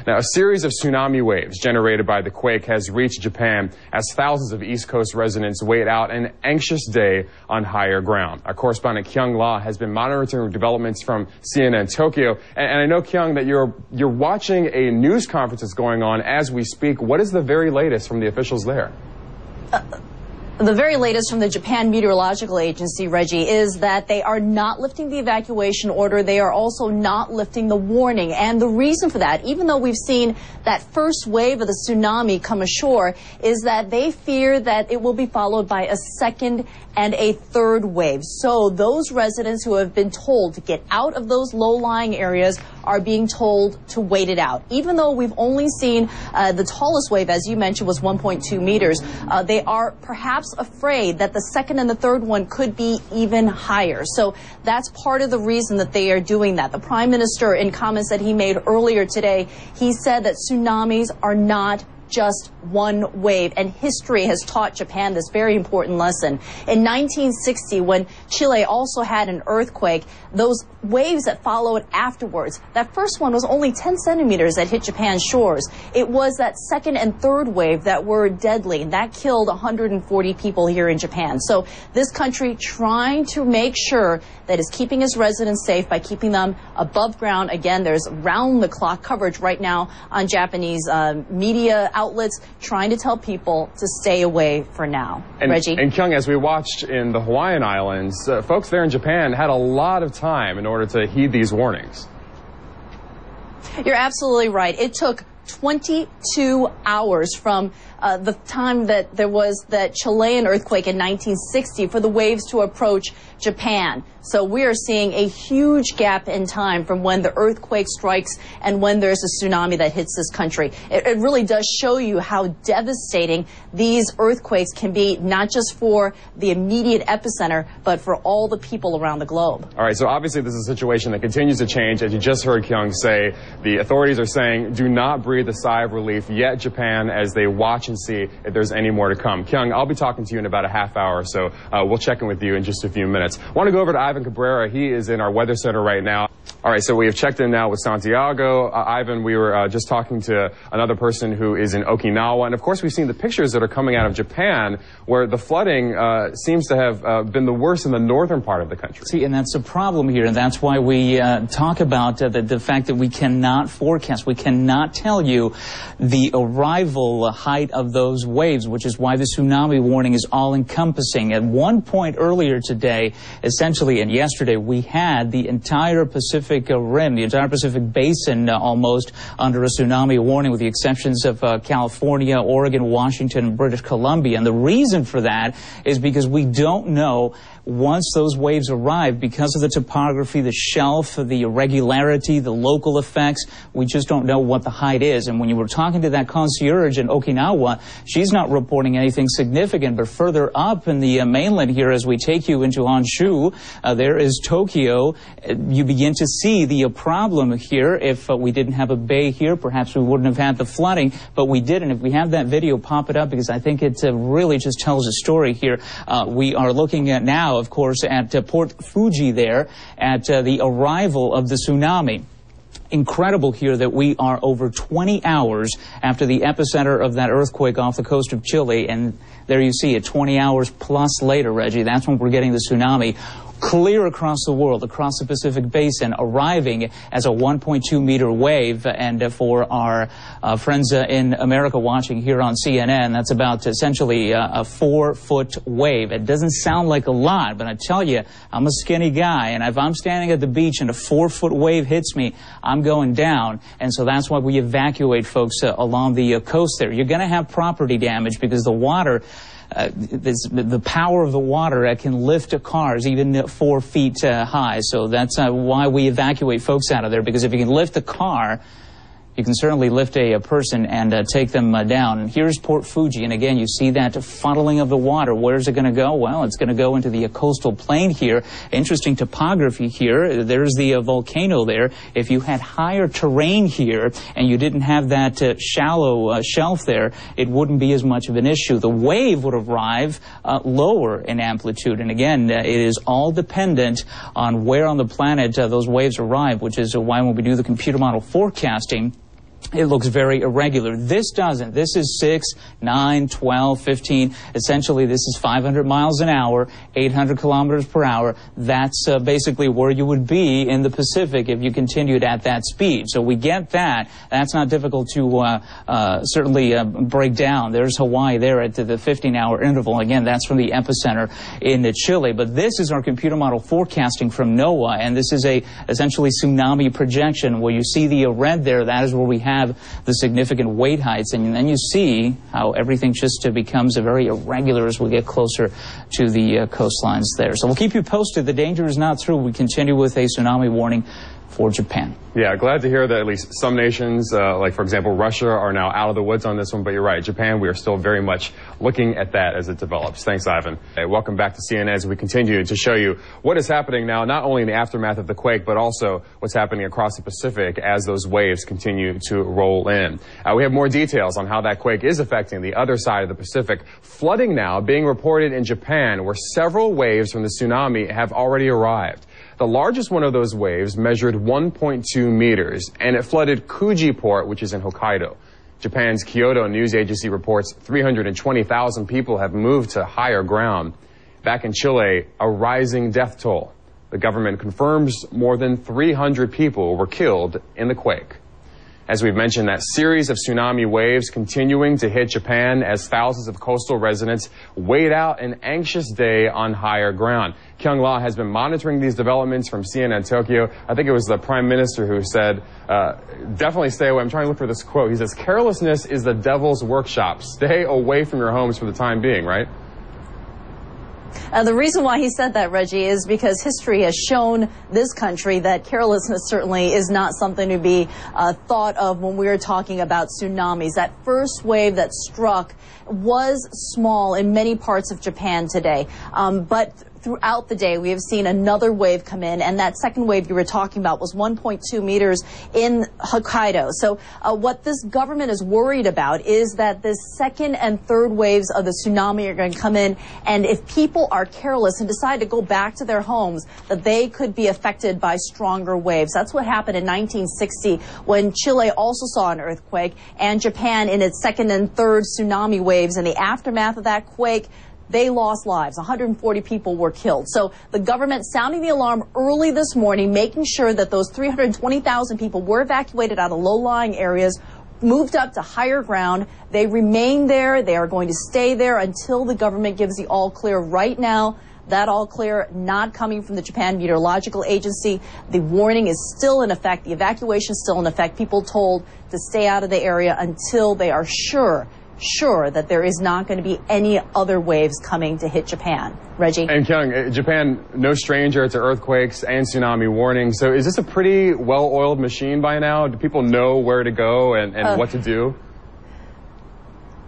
Now, a series of tsunami waves generated by the quake has reached Japan as thousands of East Coast residents wait out an anxious day on higher ground. Our correspondent Kyung La has been monitoring developments from CNN Tokyo. And I know, Kyung, that you're watching a news conference that's going on as we speak. What is the very latest from the officials there? The very latest from the Japan Meteorological Agency, Reggie, is that they are not lifting the evacuation order. They are also not lifting the warning. And the reason for that, even though we've seen that first wave of the tsunami come ashore, is that they fear that it will be followed by a second and a third wave. So those residents who have been told to get out of those low-lying areas are being told to wait it out. Even though we've only seen the tallest wave, as you mentioned, was 1.2 meters, they are perhaps afraid that the second and the third one could be even higher. So that's part of the reason that they are doing that. The Prime Minister, in comments that he made earlier today, he said that tsunamis are not just one wave, and history has taught Japan this very important lesson. In 1960, when Chile also had an earthquake, those waves that followed afterwards, that first one was only 10 centimeters that hit Japan's shores. It was that second and third wave that were deadly, and that killed 140 people here in Japan. So this country trying to make sure that is keeping its residents safe by keeping them above ground. Again, there's round-the-clock coverage right now on Japanese media outlets trying to tell people to stay away for now. Reggie? And Kyung, as we watched in the Hawaiian Islands, folks there in Japan had a lot of time in order to heed these warnings. You're absolutely right. It took 22 hours from the time that there was that Chilean earthquake in 1960 for the waves to approach Japan. So we are seeing a huge gap in time from when the earthquake strikes and when there's a tsunami that hits this country. It really does show you how devastating these earthquakes can be, not just for the immediate epicenter, but for all the people around the globe. All right, so obviously this is a situation that continues to change. As you just heard Kyung say, the authorities are saying do not breathe a sigh of relief yet, Japan, as they watch and see if there's any more to come. Kyung, I'll be talking to you in about a half hour, so we'll check in with you in just a few minutes. I want to go over to Ivan Cabrera. He is in our weather center right now. All right, so we have checked in now with Santiago. Ivan, we were just talking to another person who is in Okinawa. And, of course, we've seen the pictures that are coming out of Japan where the flooding seems to have been the worst in the northern part of the country. See, and that's a problem here, and that's why we talk about the fact that we cannot forecast. We cannot tell you the arrival height of those waves, which is why the tsunami warning is all-encompassing. At one point earlier today, essentially, and yesterday, we had the entire Pacific Rim, the entire Pacific Basin almost under a tsunami warning, with the exceptions of California, Oregon, Washington, and British Columbia. And the reason for that is because we don't know, once those waves arrive, because of the topography, the shelf, the irregularity, the local effects, we just don't know what the height is. And when you were talking to that concierge in Okinawa, she's not reporting anything significant. But further up in the mainland here, as we take you into Honshu, there is Tokyo. You begin to see the problem here. If we didn't have a bay here, perhaps we wouldn't have had the flooding, but we did. And if we have that video, pop it up, because I think it really just tells a story here. We are looking at now, of course, at Port Fuji there, at the arrival of the tsunami. Incredible here that we are over 20 hours after the epicenter of that earthquake off the coast of Chile, and there you see it, 20 hours plus later, Reggie, that's when we're getting the tsunami. Clear across the world, across the Pacific Basin, arriving as a 1.2 meter wave. And for our friends in America watching here on CNN, that's about essentially a 4-foot wave. It doesn't sound like a lot, but I tell you, I'm a skinny guy, and if I'm standing at the beach and a 4-foot wave hits me, I'm going down. And so that's why we evacuate folks along the coast there. You're going to have property damage because the water, the power of the water can lift cars even 4 feet high. So that's why we evacuate folks out of there, because if you can lift a car, you can certainly lift a person and take them down. And here's Port Fuji, and again, you see that funneling of the water. Where's it going to go? Well, it's going to go into the coastal plain here. Interesting topography here. There's the volcano there. If you had higher terrain here and you didn't have that shallow shelf there, it wouldn't be as much of an issue. The wave would arrive lower in amplitude. And again, it is all dependent on where on the planet those waves arrive, which is why when we do the computer model forecasting, it looks very irregular. This doesn't. This is 6, 9, 12, 15. Essentially, this is 500 miles an hour, 800 kilometers per hour. That's basically where you would be in the Pacific if you continued at that speed. So we get that. That's not difficult to certainly break down. There's Hawaii there at the 15-hour interval. Again, that's from the epicenter in Chile. But this is our computer model forecasting from NOAA, and this is a essentially tsunami projection. Where you see the red there, that is where we have the significant wave heights, and then you see how everything just becomes very irregular as we get closer to the coastlines there. So we'll keep you posted. The danger is not through. We continue with a tsunami warning for Japan. Yeah, glad to hear that at least some nations, like for example Russia, are now out of the woods on this one. But you're right, Japan, we are still very much looking at that as it develops. Thanks, Ivan. Hey, welcome back to CNN as we continue to show you what is happening now, not only in the aftermath of the quake, but also what's happening across the Pacific as those waves continue to roll in. We have more details on how that quake is affecting the other side of the Pacific. Flooding now being reported in Japan, where several waves from the tsunami have already arrived. The largest one of those waves measured 1.2 meters, and it flooded Kuji port, which is in Hokkaido. Japan's Kyodo news agency reports 320,000 people have moved to higher ground. Back in Chile, a rising death toll. The government confirms more than 300 people were killed in the quake. As we've mentioned, that series of tsunami waves continuing to hit Japan as thousands of coastal residents wait out an anxious day on higher ground. Kyung La has been monitoring these developments from CNN Tokyo. I think it was the Prime Minister who said, definitely stay away. I'm trying to look for this quote. He says, "Carelessness is the devil's workshop. Stay away from your homes for the time being," right? The reason why he said that, Reggie, is because history has shown this country that carelessness certainly is not something to be thought of when we're talking about tsunamis. That first wave that struck was small in many parts of Japan today, but throughout the day, we have seen another wave come in, and that second wave you were talking about was 1.2 meters in Hokkaido. So what this government is worried about is that the second and third waves of the tsunami are going to come in, and if people are careless and decide to go back to their homes, that they could be affected by stronger waves. That's what happened in 1960 when Chile also saw an earthquake, and Japan in its second and third tsunami waves. In the aftermath of that quake, they lost lives. 140 people were killed. So the government sounding the alarm early this morning, making sure that those 320,000 people were evacuated out of low-lying areas, moved up to higher ground. They remain there. They are going to stay there until the government gives the all clear. Right now, that all clear not coming from the Japan Meteorological Agency. The warning is still in effect. The evacuation is still in effect. People told to stay out of the area until they are sure that there is not going to be any other waves coming to hit Japan. Reggie? And Kyung, Japan, no stranger to earthquakes and tsunami warnings. So is this a pretty well-oiled machine by now? Do people know where to go and what to do?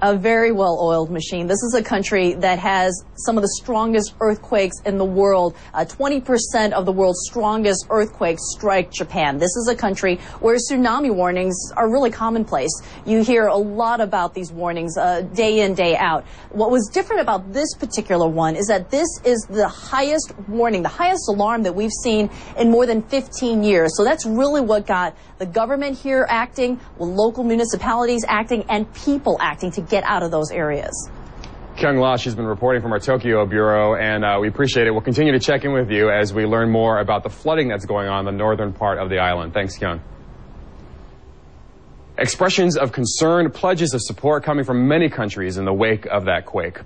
A very well-oiled machine. This is a country that has some of the strongest earthquakes in the world. 20% of the world's strongest earthquakes strike Japan. This is a country where tsunami warnings are really commonplace. You hear a lot about these warnings day in, day out. What was different about this particular one is that this is the highest warning, the highest alarm that we've seen in more than 15 years. So that's really what got the government here acting, local municipalities acting, and people acting to get out of those areas. Kyung La, she's been reporting from our Tokyo bureau, and we appreciate it. We'll continue to check in with you as we learn more about the flooding that's going on in the northern part of the island. Thanks, Kyung. Expressions of concern, pledges of support coming from many countries in the wake of that quake.